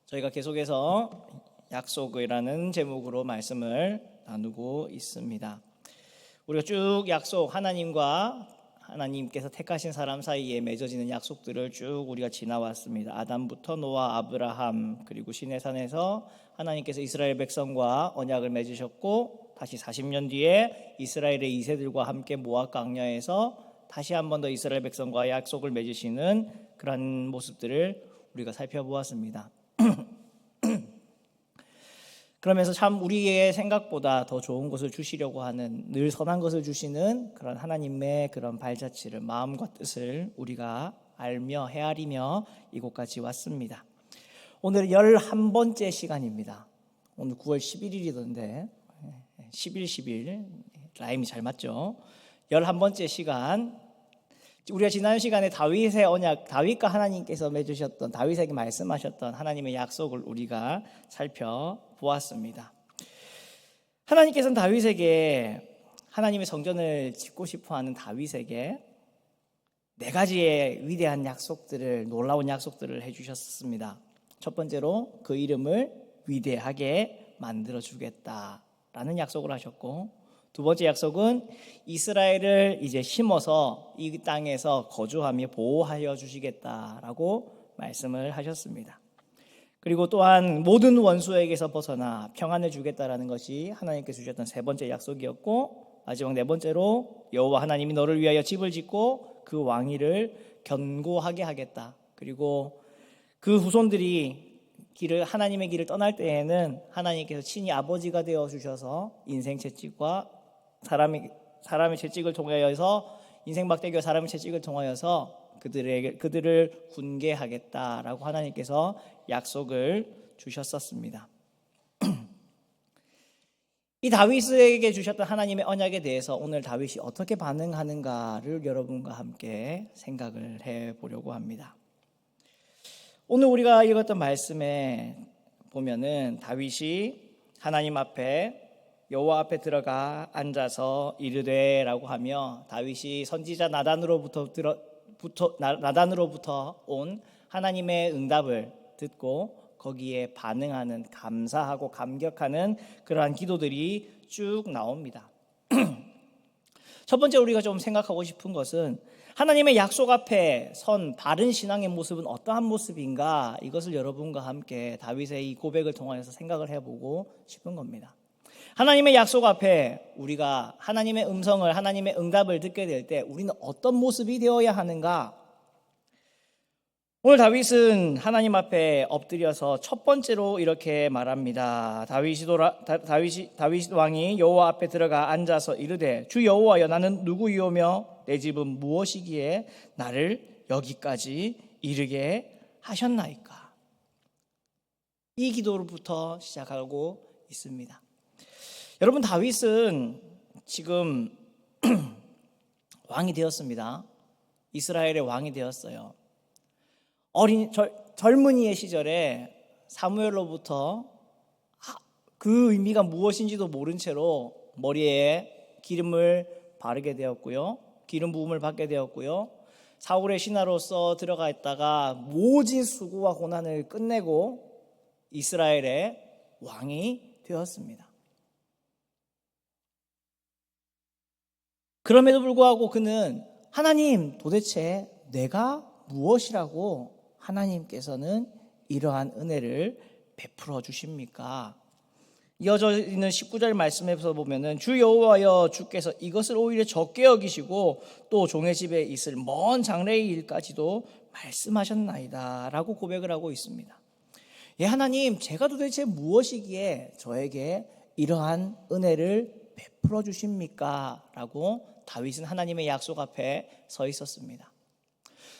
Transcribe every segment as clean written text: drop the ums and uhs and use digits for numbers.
저희가 계속해서 약속이라는 제목으로 말씀을 나누고 있습니다. 우리가 쭉 약속, 하나님께서 택하신 사람 사이에 맺어지는 약속들을 쭉 우리가 지나왔습니다. 아담부터 노아, 아브라함, 그리고 시내산에서 하나님께서 이스라엘 백성과 언약을 맺으셨고, 다시 40년 뒤에 이스라엘의 2세들과 함께 모압 광야에서 다시 한 번 더 이스라엘 백성과 약속을 맺으시는 그런 모습들을 우리가 살펴보았습니다. 그러면서 참 우리의 생각보다 더 좋은 것을 주시려고 하는, 늘 선한 것을 주시는 그런 하나님의 그런 발자취를, 마음과 뜻을 우리가 알며 헤아리며 이곳까지 왔습니다. 오늘 11번째 시간입니다. 오늘 9월 11일이던데 11 라임이 잘 맞죠? 11번째 시간, 우리가 지난 시간에 다윗의 언약, 다윗과 하나님께서 맺으셨던, 다윗에게 말씀하셨던 하나님의 약속을 우리가 살펴보았습니다. 하나님께서는 다윗에게, 하나님의 성전을 짓고 싶어하는 다윗에게 4가지의 위대한 약속들을, 놀라운 약속들을 해주셨습니다. 첫 번째로 그 이름을 위대하게 만들어주겠다라는 약속을 하셨고, 두 번째 약속은 이스라엘을 이제 심어서 이 땅에서 거주하며 보호하여 주시겠다라고 말씀을 하셨습니다. 그리고 또한 모든 원수에게서 벗어나 평안을 주겠다라는 것이 하나님께서 주셨던 세 번째 약속이었고, 마지막 네 번째로 여호와 하나님이 너를 위하여 집을 짓고 그 왕위를 견고하게 하겠다. 그리고 그 후손들이 하나님의 길을 떠날 때에는 하나님께서 친히 아버지가 되어 주셔서 인생 채찍과 사람의 채찍을 통하여서, 인생 막대기와 사람의 채찍을 통하여서 그들을 군계하겠다라고 하나님께서 약속을 주셨었습니다. 이 다윗에게 주셨던 하나님의 언약에 대해서 오늘 다윗이 어떻게 반응하는가를 여러분과 함께 생각을 해보려고 합니다. 오늘 우리가 읽었던 말씀에 보면은 다윗이 하나님 앞에, 여호와 앞에 들어가 앉아서 이르되라고 하며, 다윗이 선지자 나단으로부터 온 하나님의 응답을 듣고 거기에 반응하는, 감사하고 감격하는 그러한 기도들이 쭉 나옵니다. 첫 번째 우리가 좀 생각하고 싶은 것은 하나님의 약속 앞에 선 바른 신앙의 모습은 어떠한 모습인가, 이것을 여러분과 함께 다윗의 이 고백을 통해서 생각을 해보고 싶은 겁니다. 하나님의 약속 앞에 우리가 하나님의 음성을, 하나님의 응답을 듣게 될 때 우리는 어떤 모습이 되어야 하는가? 오늘 다윗은 하나님 앞에 엎드려서 첫 번째로 이렇게 말합니다. 다윗 왕이 여호와 앞에 들어가 앉아서 이르되, 주 여호와여, 나는 누구이오며 내 집은 무엇이기에 나를 여기까지 이르게 하셨나이까? 이 기도로부터 시작하고 있습니다. 여러분, 다윗은 지금 왕이 되었습니다. 이스라엘의 왕이 되었어요. 젊은이의 시절에 사무엘로부터 그 의미가 무엇인지도 모른 채로 머리에 기름을 바르게 되었고요, 기름 부음을 받게 되었고요, 사울의 신하로서 들어가 있다가 모진 수고와 고난을 끝내고 이스라엘의 왕이 되었습니다. 그럼에도 불구하고 그는, 하나님, 도대체 내가 무엇이라고 하나님께서는 이러한 은혜를 베풀어 주십니까? 이어져 있는 19절 말씀에서 보면은, 주 여호와여, 주께서 이것을 오히려 적게 여기시고 또 종의 집에 있을 먼 장래의 일까지도 말씀하셨나이다 라고 고백을 하고 있습니다. 예, 하나님, 제가 도대체 무엇이기에 저에게 이러한 은혜를 베풀어 주십니까? 라고 다윗은 하나님의 약속 앞에 서 있었습니다.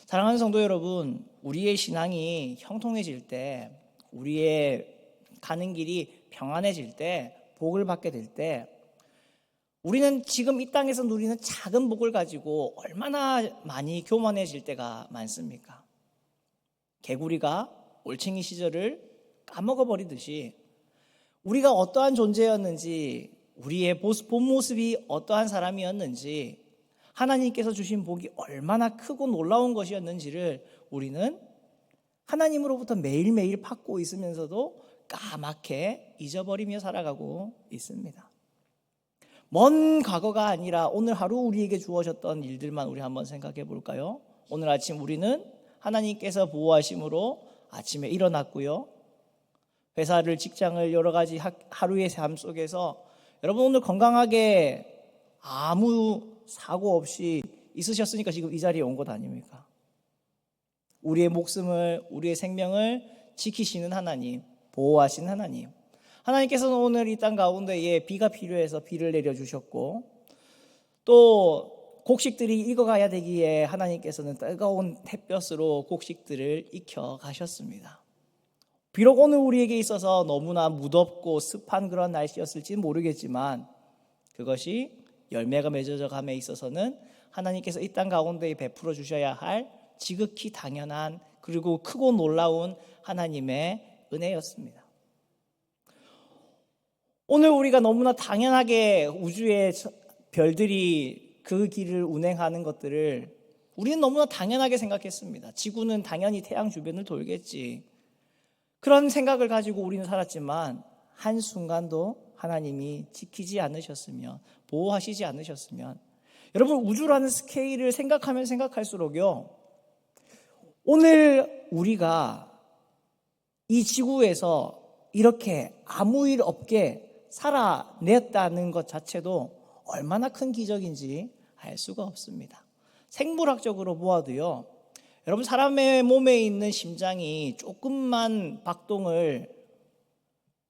사랑하는 성도 여러분, 우리의 신앙이 형통해질 때, 우리의 가는 길이 평안해질 때, 복을 받게 될 때, 우리는 지금 이 땅에서 누리는 작은 복을 가지고 얼마나 많이 교만해질 때가 많습니까? 개구리가 올챙이 시절을 까먹어 버리듯이 우리가 어떠한 존재였는지, 우리의 본 모습이 어떠한 사람이었는지, 하나님께서 주신 복이 얼마나 크고 놀라운 것이었는지를 우리는 하나님으로부터 매일매일 받고 있으면서도 까맣게 잊어버리며 살아가고 있습니다. 먼 과거가 아니라 오늘 하루 우리에게 주어졌던 일들만 우리 한번 생각해 볼까요? 오늘 아침 우리는 하나님께서 보호하심으로 아침에 일어났고요. 회사를, 직장을, 여러 가지 하루의 삶 속에서 여러분 오늘 건강하게 아무 사고 없이 있으셨으니까 지금 이 자리에 온 것 아닙니까? 우리의 목숨을, 우리의 생명을 지키시는 하나님, 보호하시는 하나님. 하나님께서는 오늘 이 땅 가운데에 비가 필요해서 비를 내려주셨고, 또 곡식들이 익어가야 되기에 하나님께서는 뜨거운 햇볕으로 곡식들을 익혀 가셨습니다. 비록 오늘 우리에게 있어서 너무나 무덥고 습한 그런 날씨였을지는 모르겠지만 그것이 열매가 맺어져 감에 있어서는 하나님께서 이 땅 가운데에 베풀어 주셔야 할 지극히 당연한 그리고 크고 놀라운 하나님의 은혜였습니다. 오늘 우리가 너무나 당연하게 우주의 별들이 그 길을 운행하는 것들을 우리는 너무나 당연하게 생각했습니다. 지구는 당연히 태양 주변을 돌겠지. 그런 생각을 가지고 우리는 살았지만 한순간도 하나님이 지키지 않으셨으면, 보호하시지 않으셨으면, 여러분 우주라는 스케일을 생각하면 생각할수록요, 오늘 우리가 이 지구에서 이렇게 아무 일 없게 살아냈다는 것 자체도 얼마나 큰 기적인지 알 수가 없습니다. 생물학적으로 보아도요, 여러분 사람의 몸에 있는 심장이 조금만 박동을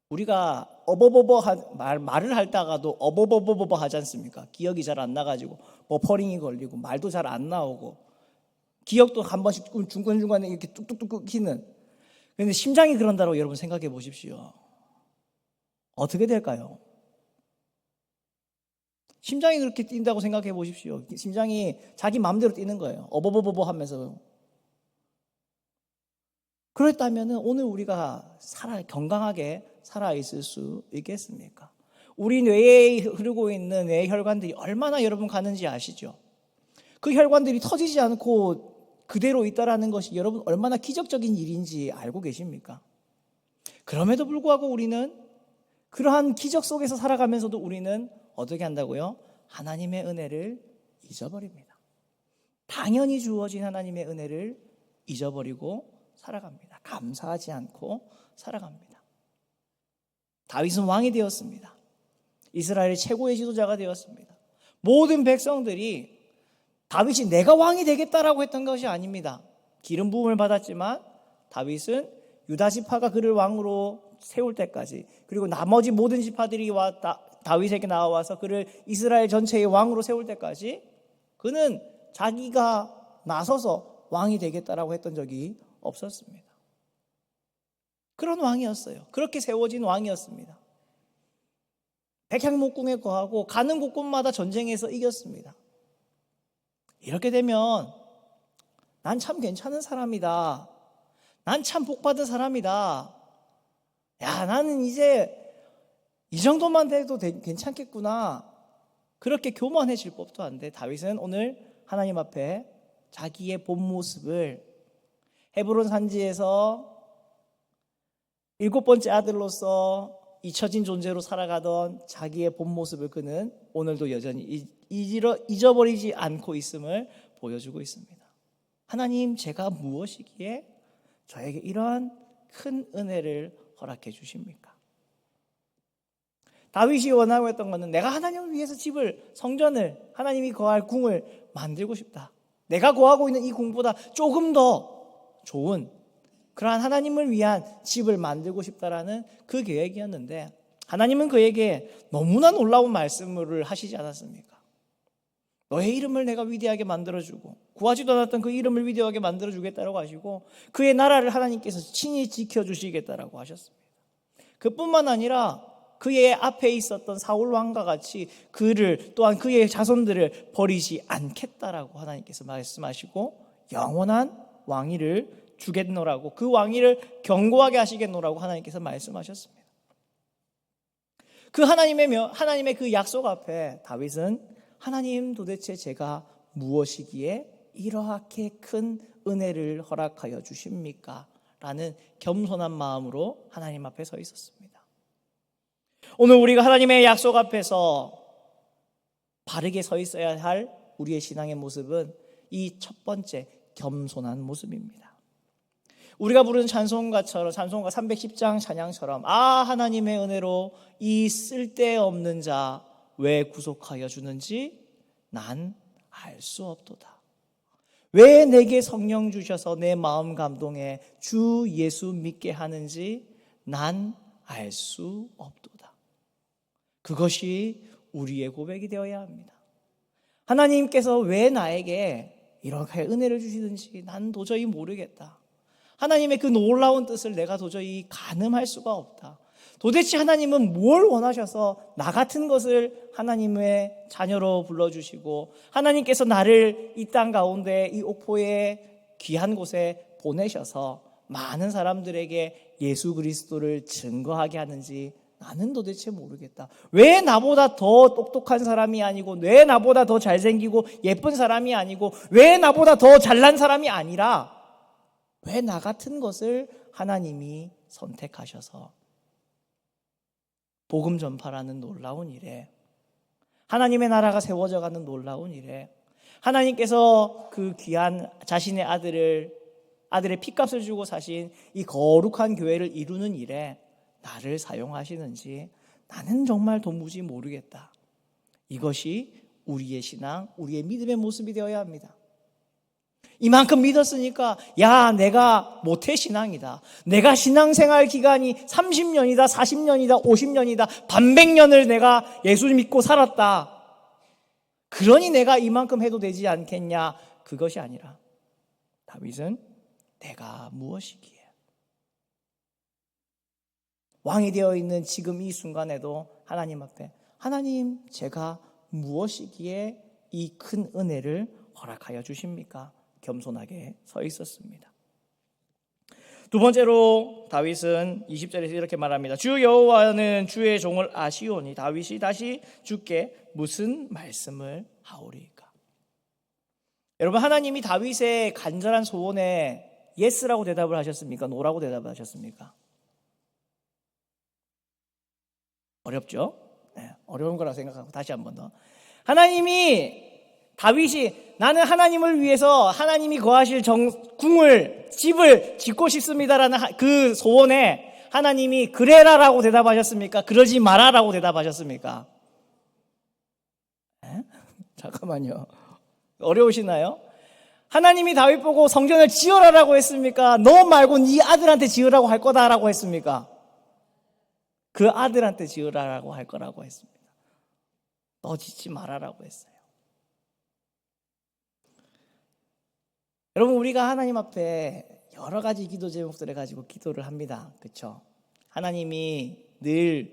우리가 말을 할다가도 어버버버버 하지 않습니까? 기억이 잘 안 나가지고 버퍼링이 걸리고 말도 잘 안 나오고 기억도 한 번씩 중간중간에 이렇게 뚝뚝뚝 끊기는. 그런데 심장이 그런다고 여러분 생각해 보십시오. 어떻게 될까요? 심장이 그렇게 뛴다고 생각해 보십시오. 심장이 자기 마음대로 뛰는 거예요. 어버버버버 하면서. 그렇다면 오늘 우리가 건강하게 살아있을 수 있겠습니까? 우리 뇌에 흐르고 있는 뇌 혈관들이 얼마나 여러분 가는지 아시죠? 그 혈관들이 터지지 않고 그대로 있다라는 것이 여러분 얼마나 기적적인 일인지 알고 계십니까? 그럼에도 불구하고 우리는 그러한 기적 속에서 살아가면서도 우리는 어떻게 한다고요? 하나님의 은혜를 잊어버립니다. 당연히 주어진 하나님의 은혜를 잊어버리고 살아갑니다. 감사하지 않고 살아갑니다. 다윗은 왕이 되었습니다. 이스라엘의 최고의 지도자가 되었습니다. 모든 백성들이 다윗이 내가 왕이 되겠다라고 했던 것이 아닙니다. 기름 부음을 받았지만 다윗은 유다 지파가 그를 왕으로 세울 때까지, 그리고 나머지 모든 지파들이 다윗에게 나와서 그를 이스라엘 전체의 왕으로 세울 때까지 그는 자기가 나서서 왕이 되겠다라고 했던 적이 없었습니다. 그런 왕이었어요. 그렇게 세워진 왕이었습니다. 백향목궁에 거하고 가는 곳곳마다 전쟁에서 이겼습니다. 이렇게 되면 난 참 괜찮은 사람이다. 난 참 복받은 사람이다. 야, 나는 이제 이 정도만 돼도 괜찮겠구나. 그렇게 교만해질 법도 한데 다윗은 오늘 하나님 앞에 자기의 본 모습을 헤브론 산지에서 7번째 아들로서 잊혀진 존재로 살아가던 자기의 본 모습을 그는 오늘도 여전히 잊어버리지 않고 있음을 보여주고 있습니다. 하나님, 제가 무엇이기에 저에게 이러한 큰 은혜를 허락해 주십니까? 다윗이 원하고 했던 것은 내가 하나님을 위해서 성전을, 하나님이 거할 궁을 만들고 싶다. 내가 거하고 있는 이 궁보다 조금 더 좋은 그러한 하나님을 위한 집을 만들고 싶다라는 그 계획이었는데 하나님은 그에게 너무나 놀라운 말씀을 하시지 않았습니까? 너의 이름을 내가 위대하게 만들어주고 구하지도 않았던 그 이름을 위대하게 만들어주겠다라고 하시고 그의 나라를 하나님께서 친히 지켜주시겠다라고 하셨습니다. 그뿐만 아니라 그의 앞에 있었던 사울 왕과 같이 그를 또한 그의 자손들을 버리지 않겠다라고 하나님께서 말씀하시고 영원한 왕위를 주겠노라고, 그 왕위를 견고하게 하시겠노라고 하나님께서 말씀하셨습니다. 그 하나님의 그 약속 앞에 다윗은 하나님, 도대체 제가 무엇이기에 이렇게 큰 은혜를 허락하여 주십니까? 라는 겸손한 마음으로 하나님 앞에 서 있었습니다. 오늘 우리가 하나님의 약속 앞에서 바르게 서 있어야 할 우리의 신앙의 모습은 이 첫 번째 겸손한 모습입니다. 우리가 부르는 찬송가처럼, 찬송가 310장 찬양처럼, 하나님의 은혜로 이 쓸데없는 자 왜 구속하여 주는지 난 알 수 없도다. 왜 내게 성령 주셔서 내 마음 감동에 주 예수 믿게 하는지 난 알 수 없도다. 그것이 우리의 고백이 되어야 합니다. 하나님께서 왜 나에게 이렇게 은혜를 주시는지 난 도저히 모르겠다. 하나님의 그 놀라운 뜻을 내가 도저히 가늠할 수가 없다. 도대체 하나님은 뭘 원하셔서 나 같은 것을 하나님의 자녀로 불러주시고 하나님께서 나를 이 땅 가운데 이 옥포의 귀한 곳에 보내셔서 많은 사람들에게 예수 그리스도를 증거하게 하는지 나는 도대체 모르겠다. 왜 나보다 더 똑똑한 사람이 아니고, 왜 나보다 더 잘생기고 예쁜 사람이 아니고, 왜 나보다 더 잘난 사람이 아니라 왜 나 같은 것을 하나님이 선택하셔서 복음 전파라는 놀라운 일에, 하나님의 나라가 세워져 가는 놀라운 일에, 하나님께서 그 귀한 자신의 아들의 피값을 주고 사신 이 거룩한 교회를 이루는 일에 나를 사용하시는지 나는 정말 도무지 모르겠다. 이것이 우리의 신앙, 우리의 믿음의 모습이 되어야 합니다. 이만큼 믿었으니까 내가 모태신앙이다. 내가 신앙생활 기간이 30년이다, 40년이다, 50년이다, 반백년을 내가 예수 믿고 살았다. 그러니 내가 이만큼 해도 되지 않겠냐. 그것이 아니라 다윗은 내가 무엇이기에, 왕이 되어 있는 지금 이 순간에도 하나님 앞에, 하나님 제가 무엇이기에 이 큰 은혜를 허락하여 주십니까? 겸손하게 서 있었습니다. 두 번째로 다윗은 20절에서 이렇게 말합니다. 주 여호와는 주의 종을 아시오니 다윗이 다시 주께 무슨 말씀을 하오리까? 여러분, 하나님이 다윗의 간절한 소원에 예스라고 대답을 하셨습니까? 노라고 대답을 하셨습니까? 어렵죠? 네, 어려운 거라고 생각하고 다시 한 번 더. 하나님이 다윗이 나는 하나님을 위해서 하나님이 거하실 궁을, 집을 짓고 싶습니다라는 그 소원에 하나님이 그래라라고 대답하셨습니까? 그러지 마라라고 대답하셨습니까? 에? 잠깐만요. 어려우시나요? 하나님이 다윗 보고 성전을 지어라라고 했습니까? 너 말고 네 아들한테 지으라고 할 거다라고 했습니까? 그 아들한테 지으라고 할 거라고 했습니다. 너 짓지 마라라고 했어요. 여러분, 우리가 하나님 앞에 여러 가지 기도 제목들을 가지고 기도를 합니다. 그렇죠? 하나님이 늘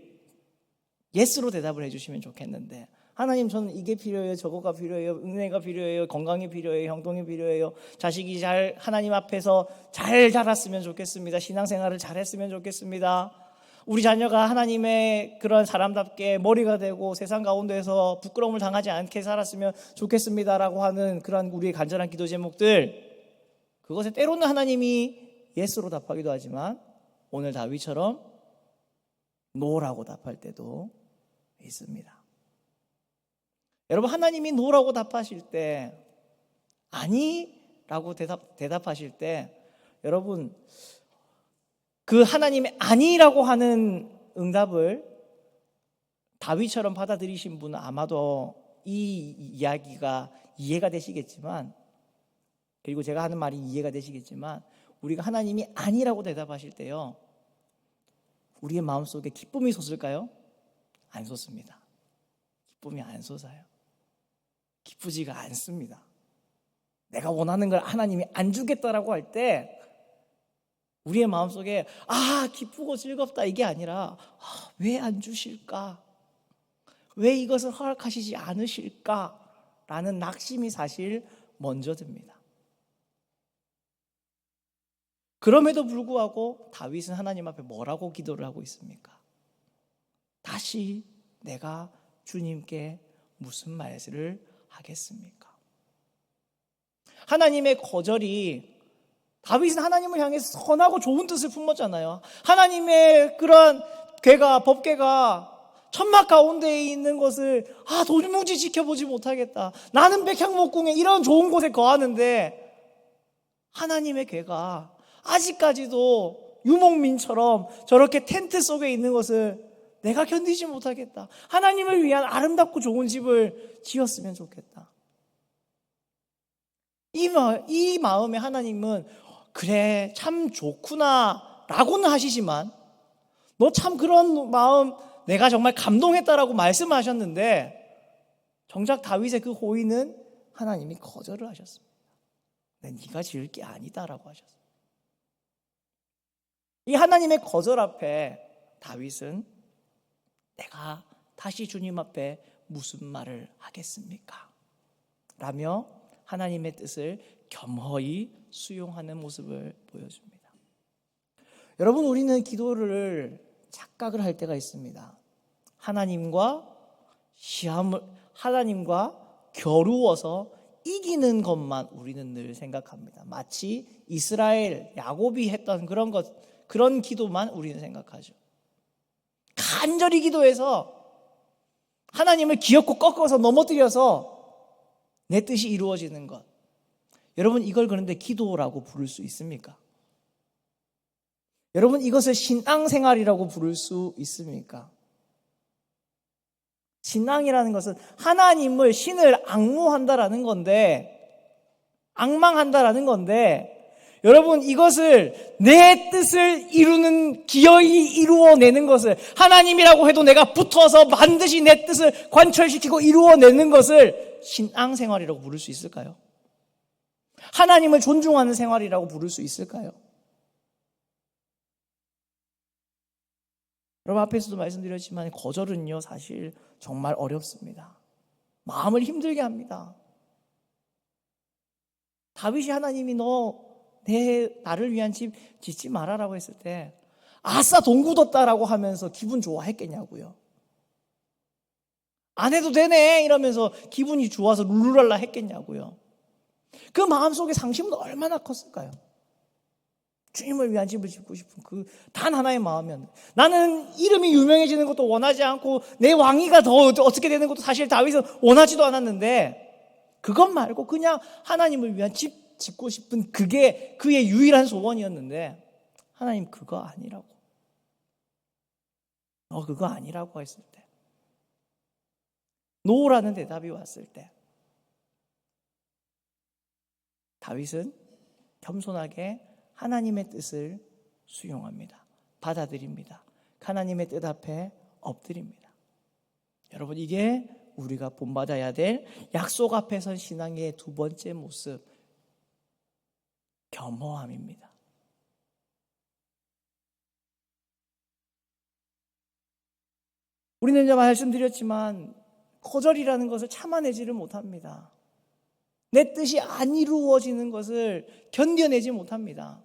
예스로 대답을 해주시면 좋겠는데, 하나님 저는 이게 필요해요, 저거가 필요해요, 은혜가 필요해요, 건강이 필요해요, 형통이 필요해요, 자식이 잘 하나님 앞에서 잘 자랐으면 좋겠습니다, 신앙생활을 잘했으면 좋겠습니다, 우리 자녀가 하나님의 그런 사람답게 머리가 되고 세상 가운데서 부끄러움을 당하지 않게 살았으면 좋겠습니다라고 하는 그런 우리의 간절한 기도 제목들, 그것에 때로는 하나님이 예스로 답하기도 하지만 오늘 다윗처럼 노라고 답할 때도 있습니다. 여러분, 하나님이 노라고 답하실 때, 아니라고 대답하실 때, 여러분 그 하나님의 아니라고 하는 응답을 다윗처럼 받아들이신 분은 아마도 이 이야기가 이해가 되시겠지만, 그리고 제가 하는 말이 이해가 되시겠지만, 우리가 하나님이 아니라고 대답하실 때요, 우리의 마음속에 기쁨이 솟을까요? 안 솟습니다. 기쁨이 안 솟아요. 기쁘지가 않습니다. 내가 원하는 걸 하나님이 안 주겠다라고 할 때 우리의 마음속에 기쁘고 즐겁다 이게 아니라 왜 안 주실까? 왜 이것을 허락하시지 않으실까? 라는 낙심이 사실 먼저 듭니다. 그럼에도 불구하고 다윗은 하나님 앞에 뭐라고 기도를 하고 있습니까? 다시 내가 주님께 무슨 말을 하겠습니까? 하나님의 거절이 다윗은 하나님을 향해서 선하고 좋은 뜻을 품었잖아요. 하나님의 그런 궤가, 법궤가 천막 가운데에 있는 것을 도무지 지켜보지 못하겠다. 나는 백향목궁에 이런 좋은 곳에 거하는데 하나님의 궤가 아직까지도 유목민처럼 저렇게 텐트 속에 있는 것을 내가 견디지 못하겠다. 하나님을 위한 아름답고 좋은 집을 지었으면 좋겠다. 이 마음에 하나님은 그래 참 좋구나 라고는 하시지만 너 참 그런 마음 내가 정말 감동했다라고 말씀하셨는데 정작 다윗의 그 호의는 하나님이 거절을 하셨습니다. 네가 지을 게 아니다라고 하셨습니다. 이 하나님의 거절 앞에 다윗은 내가 다시 주님 앞에 무슨 말을 하겠습니까? 라며 하나님의 뜻을 겸허히 수용하는 모습을 보여줍니다. 여러분, 우리는 기도를 착각을 할 때가 있습니다. 하나님과 겨루어서 이기는 것만 우리는 늘 생각합니다. 마치 이스라엘 야곱이 했던 그런 기도만 우리는 생각하죠. 간절히 기도해서 하나님을 기어코 꺾어서 넘어뜨려서 내 뜻이 이루어지는 것. 여러분, 이걸 그런데 기도라고 부를 수 있습니까? 여러분, 이것을 신앙생활이라고 부를 수 있습니까? 신앙이라는 것은 신을 앙망한다라는 건데 여러분, 이것을 내 뜻을 기어이 이루어내는 것을 하나님이라고 해도 내가 붙어서 반드시 내 뜻을 관철시키고 이루어내는 것을 신앙생활이라고 부를 수 있을까요? 하나님을 존중하는 생활이라고 부를 수 있을까요? 여러분, 앞에서도 말씀드렸지만 거절은요 사실 정말 어렵습니다. 마음을 힘들게 합니다. 다윗이 하나님이 나를 위한 집 짓지 마라라고 했을 때 아싸 돈 굳었다라고 하면서 기분 좋아했겠냐고요. 안 해도 되네 이러면서 기분이 좋아서 룰루랄라 했겠냐고요. 그 마음속에 상심은 얼마나 컸을까요? 주님을 위한 집을 짓고 싶은 그 단 하나의 마음이었는데, 나는 이름이 유명해지는 것도 원하지 않고 내 왕위가 더 어떻게 되는 것도 사실 다윗은 원하지도 않았는데 그것 말고 그냥 하나님을 위한 집 짓고 싶은 그게 그의 유일한 소원이었는데 하나님 그거 아니라고 했을 때, 노라는 대답이 왔을 때 다윗은 겸손하게 하나님의 뜻을 수용합니다. 받아들입니다. 하나님의 뜻 앞에 엎드립니다. 여러분, 이게 우리가 본받아야 될 약속 앞에 선 신앙의 두 번째 모습, 겸허함입니다. 우리는 이제 말씀드렸지만 거절이라는 것을 참아내지를 못합니다. 내 뜻이 안 이루어지는 것을 견뎌내지 못합니다.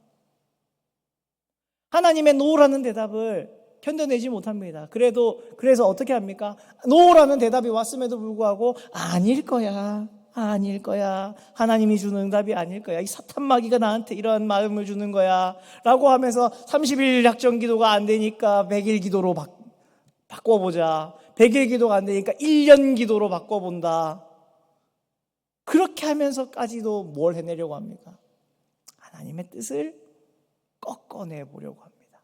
하나님의 노라는 대답을 견뎌내지 못합니다. 그래서 어떻게 합니까? 노라는 대답이 왔음에도 불구하고 아닐 거야. 하나님이 주는 응답이 아닐 거야. 이 사탄마귀가 나한테 이런 마음을 주는 거야. 라고 하면서 30일 작정 기도가 안 되니까 100일 기도로 바꿔보자. 100일 기도가 안 되니까 1년 기도로 바꿔본다. 그렇게 하면서까지도 뭘 해내려고 합니까? 하나님의 뜻을 꺾어내 보려고 합니다.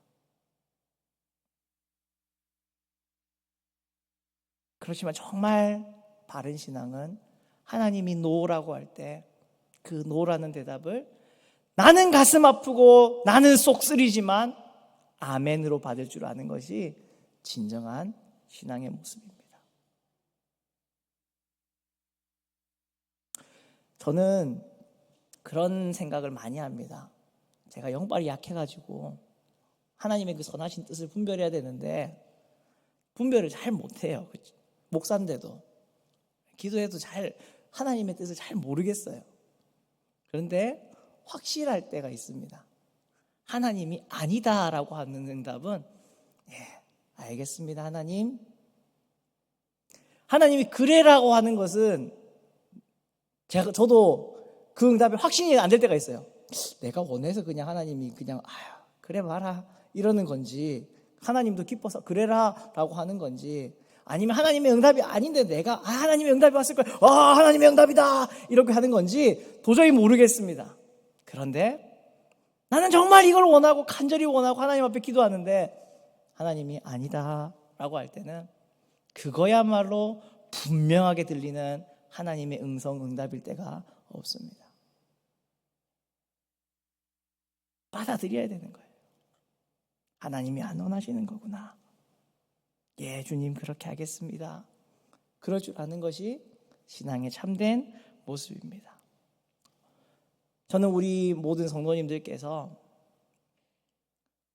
그렇지만 정말 바른 신앙은 하나님이 노라고 할 때 그 노라는 대답을 나는 가슴 아프고 나는 속 쓰리지만 아멘으로 받을 줄 아는 것이 진정한 신앙의 모습입니다. 저는 그런 생각을 많이 합니다. 제가 영빨이 약해가지고 하나님의 그 선하신 뜻을 분별해야 되는데 분별을 잘 못해요. 목사인데도 기도해도 하나님의 뜻을 잘 모르겠어요. 그런데 확실할 때가 있습니다. 하나님이 아니다라고 하는 응답은 알겠습니다, 하나님. 하나님이 그래라고 하는 것은 저도 그 응답이 확신이 안 될 때가 있어요. 내가 원해서 그냥 하나님이 그냥 그래 봐라 이러는 건지, 하나님도 기뻐서 그래라 라고 하는 건지, 아니면 하나님의 응답이 아닌데 내가 하나님의 응답이 왔을 거야, 하나님의 응답이다 이렇게 하는 건지 도저히 모르겠습니다. 그런데 나는 정말 이걸 원하고 간절히 원하고 하나님 앞에 기도하는데 하나님이 아니다 라고 할 때는 그거야말로 분명하게 들리는 하나님의 음성 응답일 때가 없습니다. 받아들여야 되는 거예요. 하나님이 안 원하시는 거구나. 예, 주님 그렇게 하겠습니다. 그럴 줄 아는 것이 신앙의 참된 모습입니다. 저는 우리 모든 성도님들께서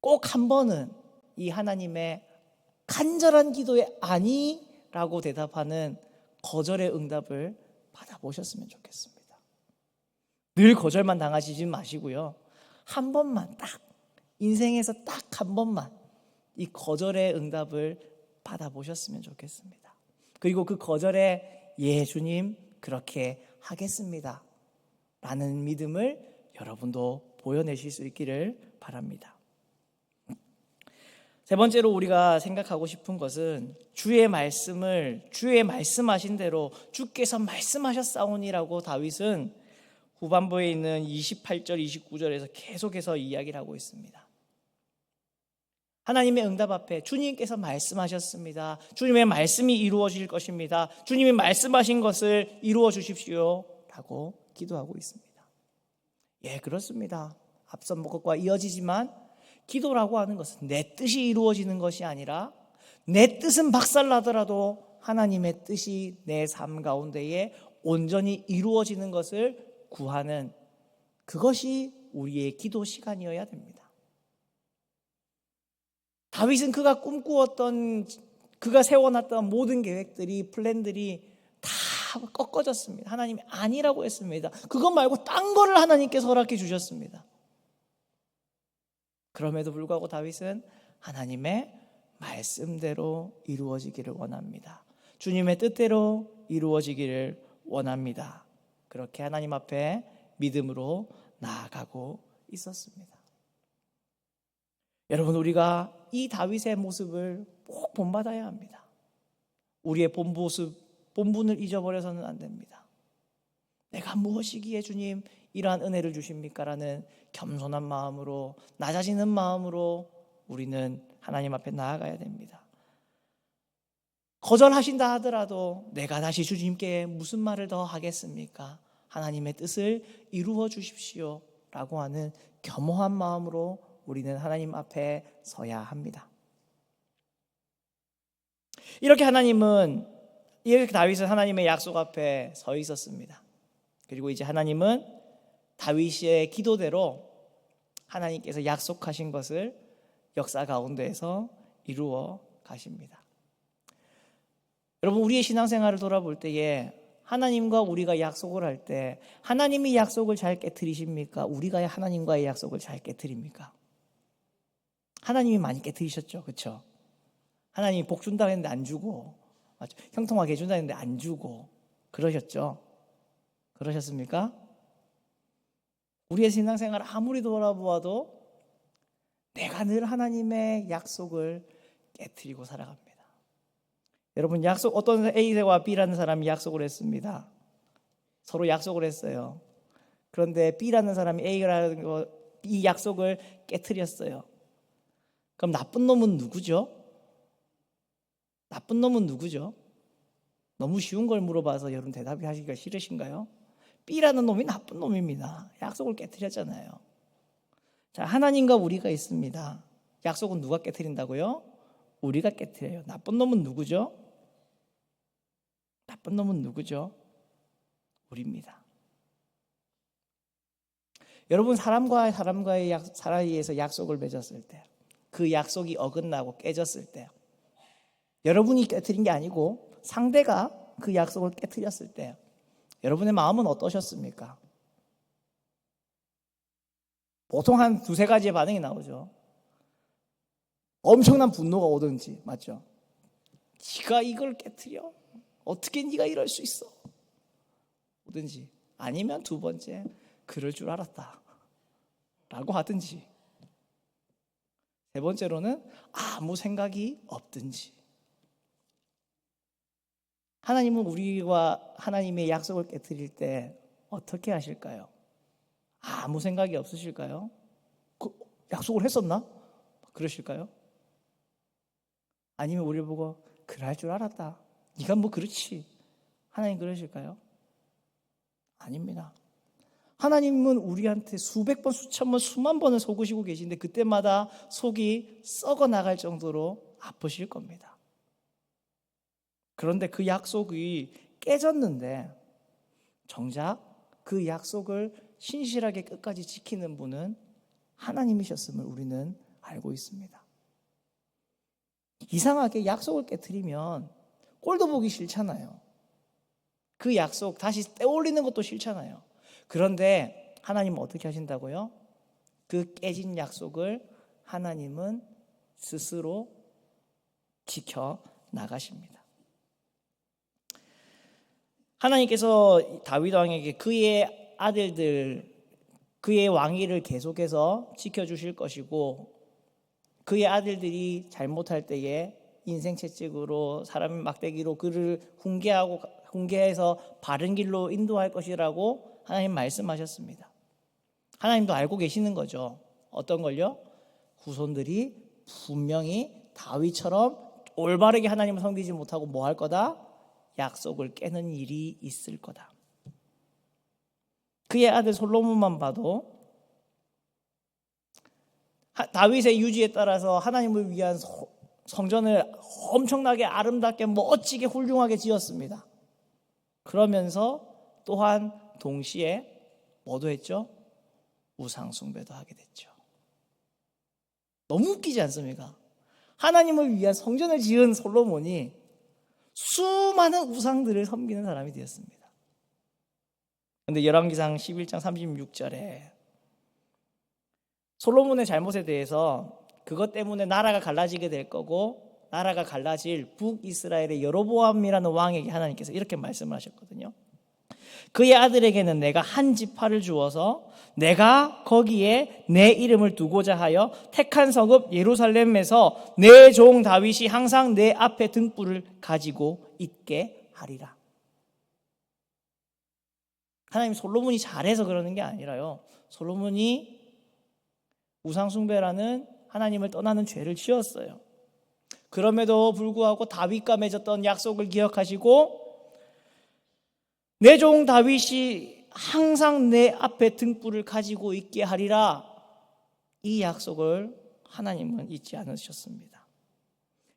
꼭 한 번은 이 하나님의 간절한 기도에 아니라고 대답하는 거절의 응답을 받아보셨으면 좋겠습니다. 늘 거절만 당하시지 마시고요. 한 번만 딱, 인생에서 딱 한 번만 이 거절의 응답을 받아보셨으면 좋겠습니다. 그리고 그 거절에 예 주님 그렇게 하겠습니다 라는 믿음을 여러분도 보여내실 수 있기를 바랍니다. 세 번째로 우리가 생각하고 싶은 것은 주의 말씀을 주의 말씀하신 대로 주께서 말씀하셨사오니라고 다윗은 후반부에 있는 28절 29절에서 계속해서 이야기를 하고 있습니다. 하나님의 응답 앞에 주님께서 말씀하셨습니다. 주님의 말씀이 이루어질 것입니다. 주님이 말씀하신 것을 이루어 주십시오 라고 기도하고 있습니다. 예, 그렇습니다. 앞선 것과 이어지지만 기도라고 하는 것은 내 뜻이 이루어지는 것이 아니라 내 뜻은 박살나더라도 하나님의 뜻이 내 삶 가운데에 온전히 이루어지는 것을 구하는, 그것이 우리의 기도 시간이어야 됩니다. 다윗은 그가 꿈꾸었던, 그가 세워놨던 모든 계획들이, 플랜들이 다 꺾어졌습니다. 하나님이 아니라고 했습니다. 그것 말고 딴 거를 하나님께서 허락해 주셨습니다. 그럼에도 불구하고 다윗은 하나님의 말씀대로 이루어지기를 원합니다. 주님의 뜻대로 이루어지기를 원합니다. 그렇게 하나님 앞에 믿음으로 나아가고 있었습니다. 여러분, 우리가 이 다윗의 모습을 꼭 본받아야 합니다. 우리의 본 모습, 본분을 잊어버려서는 안 됩니다. 내가 무엇이기에 주님 이러한 은혜를 주십니까? 라는 겸손한 마음으로, 낮아지는 마음으로 우리는 하나님 앞에 나아가야 됩니다. 거절하신다 하더라도 내가 다시 주님께 무슨 말을 더 하겠습니까? 하나님의 뜻을 이루어 주십시오 라고 하는 겸허한 마음으로 우리는 하나님 앞에 서야 합니다. 이렇게 다윗은 하나님의 약속 앞에 서 있었습니다. 그리고 이제 하나님은 다윗의 기도대로 하나님께서 약속하신 것을 역사 가운데에서 이루어 가십니다. 여러분, 우리의 신앙생활을 돌아볼 때에 하나님과 우리가 약속을 할 때 하나님이 약속을 잘 깨트리십니까? 우리가 하나님과의 약속을 잘 깨트립니까? 하나님이 많이 깨트리셨죠, 그렇죠? 하나님이 복 준다고 했는데 안 주고, 맞죠? 형통하게 해준다 했는데 안 주고 그러셨죠? 그러셨습니까? 우리의 신앙생활을 아무리 돌아보아도 내가 늘 하나님의 약속을 깨트리고 살아갑니다. 여러분, 어떤 A와 B라는 사람이 약속을 했습니다. 서로 약속을 했어요. 그런데 B라는 사람이 A라는 이 약속을 깨트렸어요. 그럼 나쁜 놈은 누구죠? 나쁜 놈은 누구죠? 너무 쉬운 걸 물어봐서 여러분 대답이 하시기가 싫으신가요? B라는 놈이 나쁜 놈입니다. 약속을 깨트렸잖아요. 자, 하나님과 우리가 있습니다. 약속은 누가 깨트린다고요? 우리가 깨트려요. 나쁜 놈은 누구죠? 나쁜 놈은 누구죠? 우리입니다. 여러분, 사람과의 사이에서 약속을 맺었을 때, 그 약속이 어긋나고 깨졌을 때, 여러분이 깨트린 게 아니고 상대가 그 약속을 깨트렸을 때 여러분의 마음은 어떠셨습니까? 보통 한 두세 가지의 반응이 나오죠. 엄청난 분노가 오든지, 맞죠? 네가 이걸 깨트려? 어떻게 네가 이럴 수 있어? 오든지, 아니면 두 번째, 그럴 줄 알았다. 라고 하든지, 세 번째로는 아무 생각이 없든지. 하나님은 우리와 하나님의 약속을 깨뜨릴 때 어떻게 하실까요? 아무 생각이 없으실까요? 약속을 했었나? 그러실까요? 아니면 우리를 보고 그래 할 줄 알았다, 네가 뭐 그렇지, 하나님 그러실까요? 아닙니다. 하나님은 우리한테 수백 번, 수천 번, 수만 번을 속으시고 계신데 그때마다 속이 썩어 나갈 정도로 아프실 겁니다. 그런데 그 약속이 깨졌는데 정작 그 약속을 신실하게 끝까지 지키는 분은 하나님이셨음을 우리는 알고 있습니다. 이상하게 약속을 깨트리면 꼴도 보기 싫잖아요. 그 약속 다시 떼올리는 것도 싫잖아요. 그런데 하나님은 어떻게 하신다고요? 그 깨진 약속을 하나님은 스스로 지켜 나가십니다. 하나님께서 다윗 왕에게 그의 아들들, 그의 왕위를 계속해서 지켜주실 것이고, 그의 아들들이 잘못할 때에 인생 채찍으로 사람 막대기로 그를 훈계해서 바른 길로 인도할 것이라고 하나님 말씀하셨습니다. 하나님도 알고 계시는 거죠. 어떤 걸요? 후손들이 분명히 다윗처럼 올바르게 하나님을 섬기지 못하고 뭐 할 거다? 약속을 깨는 일이 있을 거다. 그의 아들 솔로몬만 봐도 다윗의 유지에 따라서 하나님을 위한 성전을 엄청나게 아름답게 멋지게 훌륭하게 지었습니다. 그러면서 또한 동시에 뭐도 했죠? 우상 숭배도 하게 됐죠. 너무 웃기지 않습니까? 하나님을 위한 성전을 지은 솔로몬이 수많은 우상들을 섬기는 사람이 되었습니다. 그런데 열왕기상 11장 36절에 솔로몬의 잘못에 대해서 그것 때문에 나라가 갈라지게 될 거고 나라가 갈라질 북이스라엘의 여로보암이라는 왕에게 하나님께서 이렇게 말씀을 하셨거든요. 그의 아들에게는 내가 한 지파를 주어서 내가 거기에 내 이름을 두고자 하여 택한 성읍 예루살렘에서 내 종 다윗이 항상 내 앞에 등불을 가지고 있게 하리라. 하나님 솔로몬이 잘해서 그러는 게 아니라요, 솔로몬이 우상숭배라는 하나님을 떠나는 죄를 지었어요. 그럼에도 불구하고 다윗과 맺었던 약속을 기억하시고 내 종 다윗이 항상 내 앞에 등불을 가지고 있게 하리라, 이 약속을 하나님은 잊지 않으셨습니다.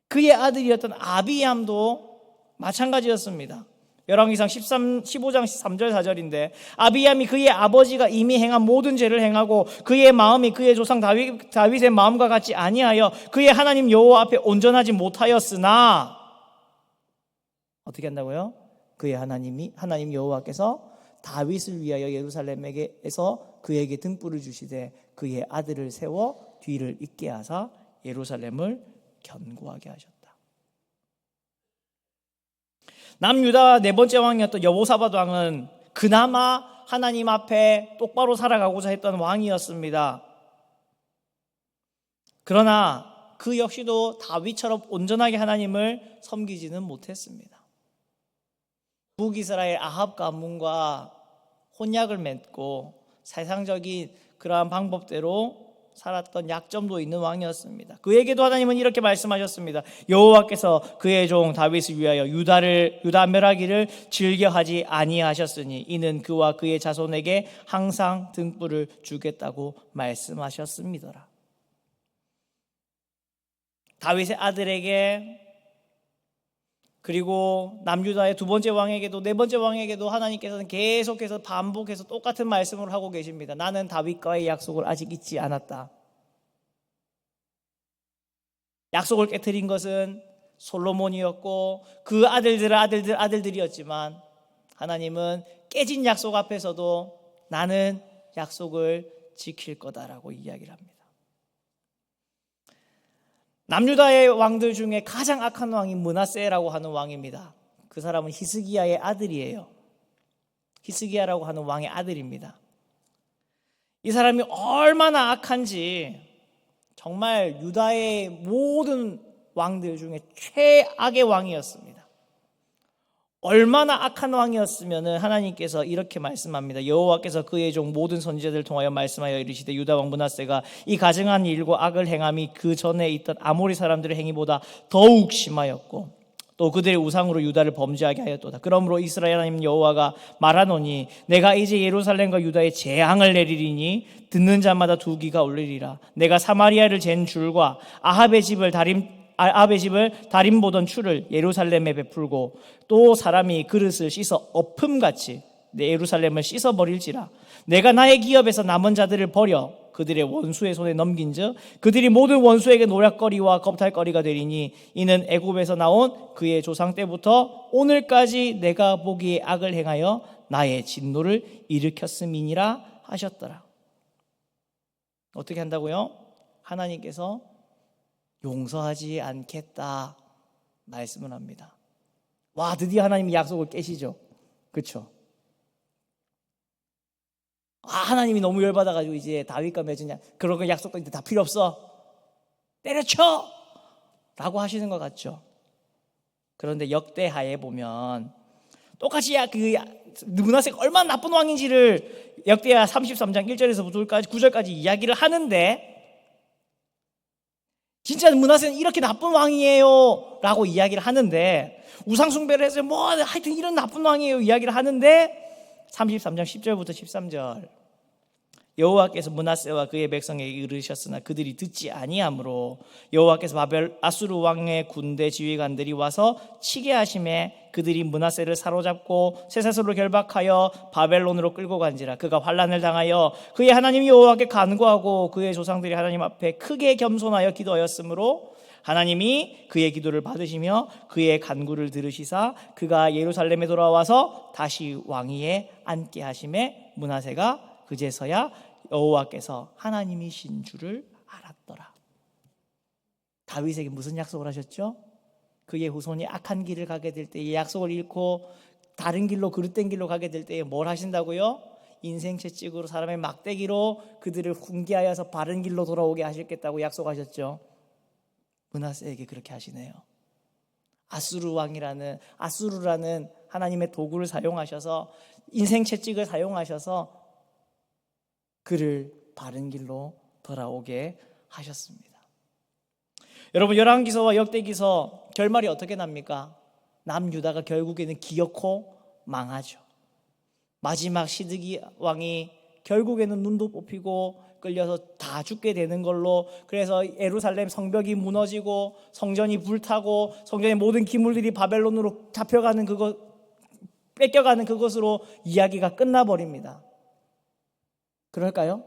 그의 아들이었던 아비암도 마찬가지였습니다. 열왕기상 15장 3절 4절인데 아비암이 그의 아버지가 이미 행한 모든 죄를 행하고 그의 마음이 그의 조상 다윗의 마음과 같이 아니하여 그의 하나님 여호와 앞에 온전하지 못하였으나, 어떻게 한다고요? 그의 하나님 여호와께서 다윗을 위하여 예루살렘에게서 그에게 등불을 주시되 그의 아들을 세워 뒤를 잇게 하사 예루살렘을 견고하게 하셨다. 남유다 네 번째 왕이었던 여호사밧 왕은 그나마 하나님 앞에 똑바로 살아가고자 했던 왕이었습니다. 그러나 그 역시도 다윗처럼 온전하게 하나님을 섬기지는 못했습니다. 북이스라엘 아합 가문과 혼약을 맺고 세상적인 그러한 방법대로 살았던 약점도 있는 왕이었습니다. 그에게도 하나님은 이렇게 말씀하셨습니다. 여호와께서 그의 종 다윗을 위하여 유다 멸하기를 즐겨하지 아니하셨으니 이는 그와 그의 자손에게 항상 등불을 주겠다고 말씀하셨습니다. 다윗의 아들에게, 그리고 남유다의 두 번째 왕에게도 네 번째 왕에게도 하나님께서는 계속해서 반복해서 똑같은 말씀을 하고 계십니다. 나는 다윗과의 약속을 아직 잊지 않았다. 약속을 깨트린 것은 솔로몬이었고 그 아들들이었지만 하나님은 깨진 약속 앞에서도 나는 약속을 지킬 거다라고 이야기를 합니다. 남유다의 왕들 중에 가장 악한 왕이 므낫세라고 하는 왕입니다. 그 사람은 히스기야의 아들이에요. 히스기야라고 하는 왕의 아들입니다. 이 사람이 얼마나 악한지 정말 유다의 모든 왕들 중에 최악의 왕이었습니다. 얼마나 악한 왕이었으면 하나님께서 이렇게 말씀합니다. 여호와께서 그의 종 모든 선지자들을 통하여 말씀하여 이르시되 유다 왕 므낫세가 이 가증한 일과 악을 행함이 그 전에 있던 아모리 사람들의 행위보다 더욱 심하였고 또 그들의 우상으로 유다를 범죄하게 하였도다. 그러므로 이스라엘 하나님 여호와가 말하노니 내가 이제 예루살렘과 유다에 재앙을 내리리니 듣는 자마다 두 귀가 울리리라. 내가 사마리아를 잰 줄과 아합의 집을 다림 보던 추를 예루살렘에 베풀고 또 사람이 그릇을 씻어 엎음같이 내 예루살렘을 씻어버릴지라. 내가 나의 기업에서 남은 자들을 버려 그들의 원수의 손에 넘긴즉 그들이 모든 원수에게 노략거리와 겁탈거리가 되리니 이는 애굽에서 나온 그의 조상 때부터 오늘까지 내가 보기에 악을 행하여 나의 진노를 일으켰음이니라 하셨더라. 어떻게 한다고요? 하나님께서 용서하지 않겠다 말씀을 합니다. 와, 드디어 하나님이 약속을 깨시죠. 그렇죠? 하나님이 너무 열받아가지고 이제 다윗과 맺은 그런 거 약속도 이제 다 필요 없어, 때려쳐 라고 하시는 것 같죠. 그런데 역대하에 보면 똑같이 므낫세가 얼마나 나쁜 왕인지를 역대하 33장 1절에서 9절까지 이야기를 하는데 진짜 므낫세는 이렇게 나쁜 왕이에요 라고 이야기를 하는데, 우상숭배를 해서 뭐 하여튼 이런 나쁜 왕이에요 이야기를 하는데 33장 10절부터 13절 여호와께서 므낫세와 그의 백성에게 이르셨으나 그들이 듣지 아니하므로 여호와께서 아수르 왕의 군대 지휘관들이 와서 치게 하심에 그들이 므낫세를 사로잡고 쇠사슬로 결박하여 바벨론으로 끌고 간지라. 그가 환난을 당하여 그의 하나님 여호와께 간구하고 그의 조상들이 하나님 앞에 크게 겸손하여 기도하였으므로 하나님이 그의 기도를 받으시며 그의 간구를 들으시사 그가 예루살렘에 돌아와서 다시 왕위에 앉게 하심에 므낫세가 그제서야 여호와께서 하나님이신 줄을 알았더라. 다윗에게 무슨 약속을 하셨죠? 그의 후손이 악한 길을 가게 될 때에 약속을 잃고 다른 길로 그릇된 길로 가게 될 때에 뭘 하신다고요? 인생 채찍으로 사람의 막대기로 그들을 훈계하여서 바른 길로 돌아오게 하시겠다고 약속하셨죠. 므낫세에게 그렇게 하시네요. 아수르라는 하나님의 도구를 사용하셔서 인생 채찍을 사용하셔서 그를 바른 길로 돌아오게 하셨습니다. 여러분, 열왕기서와 역대기서 결말이 어떻게 납니까? 남유다가 결국에는 기어코 망하죠. 마지막 시드기 왕이 결국에는 눈도 뽑히고 끌려서 다 죽게 되는 걸로, 그래서 예루살렘 성벽이 무너지고 성전이 불타고 성전의 모든 기물들이 바벨론으로 잡혀가는 뺏겨가는 그것으로 이야기가 끝나버립니다. 그럴까요?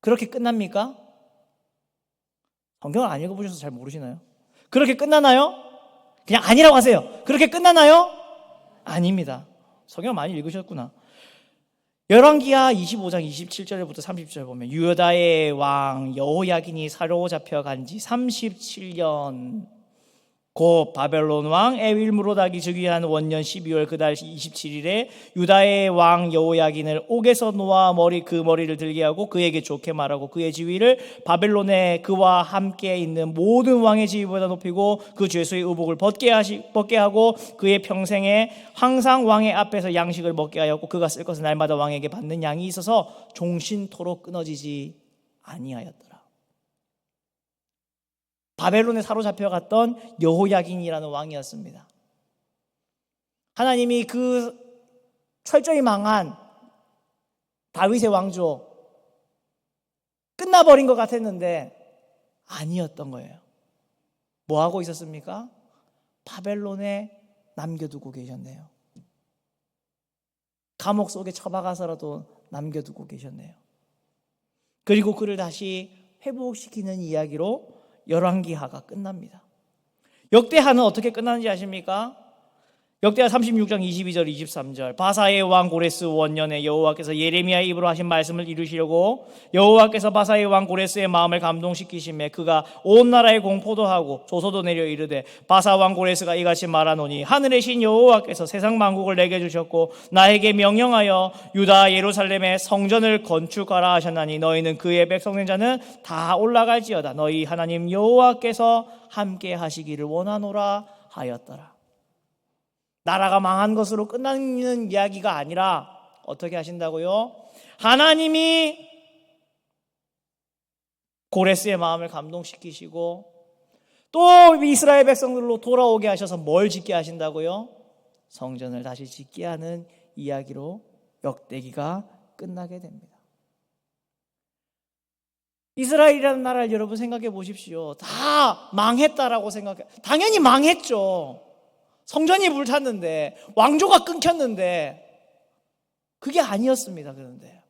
그렇게 끝납니까? 성경을 안 읽어보셔서 잘 모르시나요? 그렇게 끝나나요? 그냥 아니라고 하세요. 그렇게 끝나나요? 아닙니다. 성경 많이 읽으셨구나. 열왕기하 25장 27절부터 30절 보면 유다의 왕 여호야긴이 사로잡혀간 지 37년 곧 바벨론 왕 에윌므로닥이 즉위한 원년 12월 그달 27일에 유다의 왕 여호야긴을 옥에서 놓아 그 머리를 들게 하고 그에게 좋게 말하고 그의 지위를 바벨론에 그와 함께 있는 모든 왕의 지위보다 높이고 그 죄수의 의복을 벗게 하고 그의 평생에 항상 왕의 앞에서 양식을 먹게 하였고 그가 쓸 것은 날마다 왕에게 받는 양이 있어서 종신토록 끊어지지 아니하였더라. 바벨론에 사로잡혀갔던 여호야긴이라는 왕이었습니다. 하나님이 그 철저히 망한 다윗의 왕조 끝나버린 것 같았는데 아니었던 거예요. 뭐 하고 있었습니까? 바벨론에 남겨두고 계셨네요. 감옥 속에 처박아서라도 남겨두고 계셨네요. 그리고 그를 다시 회복시키는 이야기로 열왕기하가 끝납니다. 역대하는 어떻게 끝나는지 아십니까? 역대하 36장 22절 23절 바사의 왕 고레스 원년에 여호와께서 예레미야의 입으로 하신 말씀을 이루시려고 여호와께서 바사의 왕 고레스의 마음을 감동시키심에 그가 온 나라에 공포도 하고 조소도 내려 이르되 바사 왕 고레스가 이같이 말하노니 하늘의 신 여호와께서 세상 만국을 내게 주셨고 나에게 명령하여 유다 예루살렘에 성전을 건축하라 하셨나니 너희는 그의 백성된 자는 다 올라갈지어다. 너희 하나님 여호와께서 함께 하시기를 원하노라 하였더라. 나라가 망한 것으로 끝나는 이야기가 아니라 어떻게 하신다고요? 하나님이 고레스의 마음을 감동시키시고 또 이스라엘 백성들로 돌아오게 하셔서 뭘 짓게 하신다고요? 성전을 다시 짓게 하는 이야기로 역대기가 끝나게 됩니다. 이스라엘이라는 나라를 여러분 생각해 보십시오. 다 망했다라고 생각해. 당연히 망했죠. 성전이 불탔는데, 왕조가 끊겼는데, 그게 아니었습니다. 그런데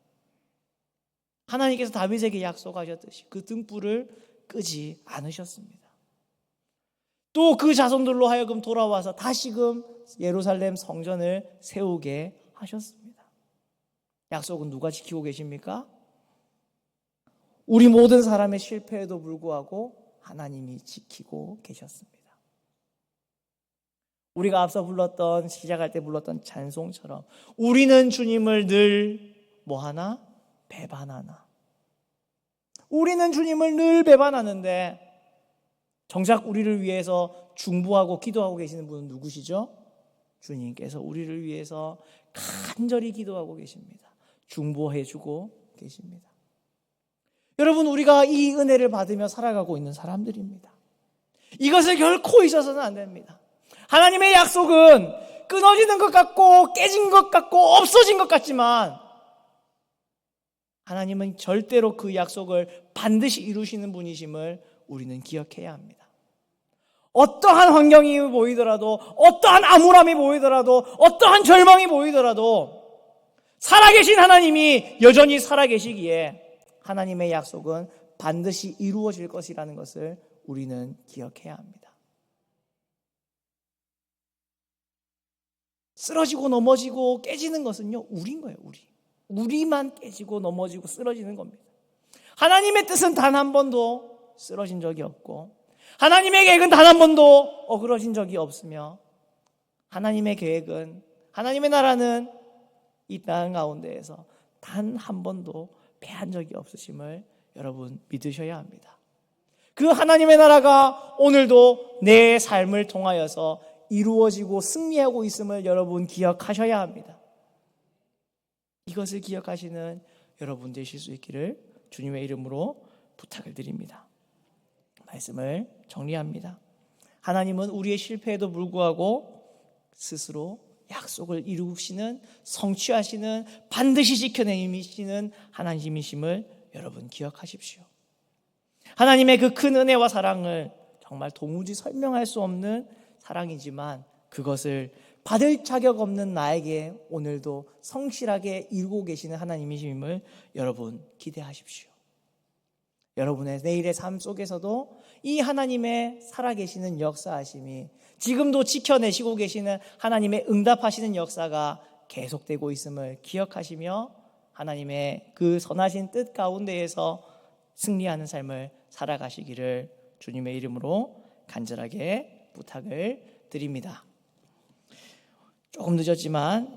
하나님께서 다윗에게 약속하셨듯이 그 등불을 끄지 않으셨습니다. 또 그 자손들로 하여금 돌아와서 다시금 예루살렘 성전을 세우게 하셨습니다. 약속은 누가 지키고 계십니까? 우리 모든 사람의 실패에도 불구하고 하나님이 지키고 계셨습니다. 우리가 앞서 불렀던, 시작할 때 불렀던 찬송처럼 우리는 주님을 늘 뭐하나? 배반하나. 우리는 주님을 늘 배반하는데 정작 우리를 위해서 중보하고 기도하고 계시는 분은 누구시죠? 주님께서 우리를 위해서 간절히 기도하고 계십니다. 중보해주고 계십니다. 여러분, 우리가 이 은혜를 받으며 살아가고 있는 사람들입니다. 이것을 결코 잊어서는 안 됩니다. 하나님의 약속은 끊어지는 것 같고 깨진 것 같고 없어진 것 같지만 하나님은 절대로 그 약속을 반드시 이루시는 분이심을 우리는 기억해야 합니다. 어떠한 환경이 보이더라도, 어떠한 암울함이 보이더라도, 어떠한 절망이 보이더라도 살아계신 하나님이 여전히 살아계시기에 하나님의 약속은 반드시 이루어질 것이라는 것을 우리는 기억해야 합니다. 쓰러지고 넘어지고 깨지는 것은요, 우리인 거예요. 우리만 깨지고 넘어지고 쓰러지는 겁니다. 하나님의 뜻은 단 한 번도 쓰러진 적이 없고 하나님의 계획은 단 한 번도 어그러진 적이 없으며 하나님의 계획은, 하나님의 나라는 이 땅 가운데에서 단 한 번도 패한 적이 없으심을 여러분 믿으셔야 합니다. 그 하나님의 나라가 오늘도 내 삶을 통하여서 이루어지고 승리하고 있음을 여러분 기억하셔야 합니다. 이것을 기억하시는 여러분 되실 수 있기를 주님의 이름으로 부탁을 드립니다. 말씀을 정리합니다. 하나님은 우리의 실패에도 불구하고 스스로 약속을 이루시는, 성취하시는, 반드시 지켜내시는 하나님이심을 여러분 기억하십시오. 하나님의 그 큰 은혜와 사랑을 정말 도무지 설명할 수 없는 사랑이지만 그것을 받을 자격 없는 나에게 오늘도 성실하게 이루고 계시는 하나님이심을 여러분 기대하십시오. 여러분의 내일의 삶 속에서도 이 하나님의 살아계시는 역사하심이, 지금도 지켜내시고 계시는 하나님의 응답하시는 역사가 계속되고 있음을 기억하시며 하나님의 그 선하신 뜻 가운데에서 승리하는 삶을 살아가시기를 주님의 이름으로 간절하게 부탁을 드립니다. 조금 늦었지만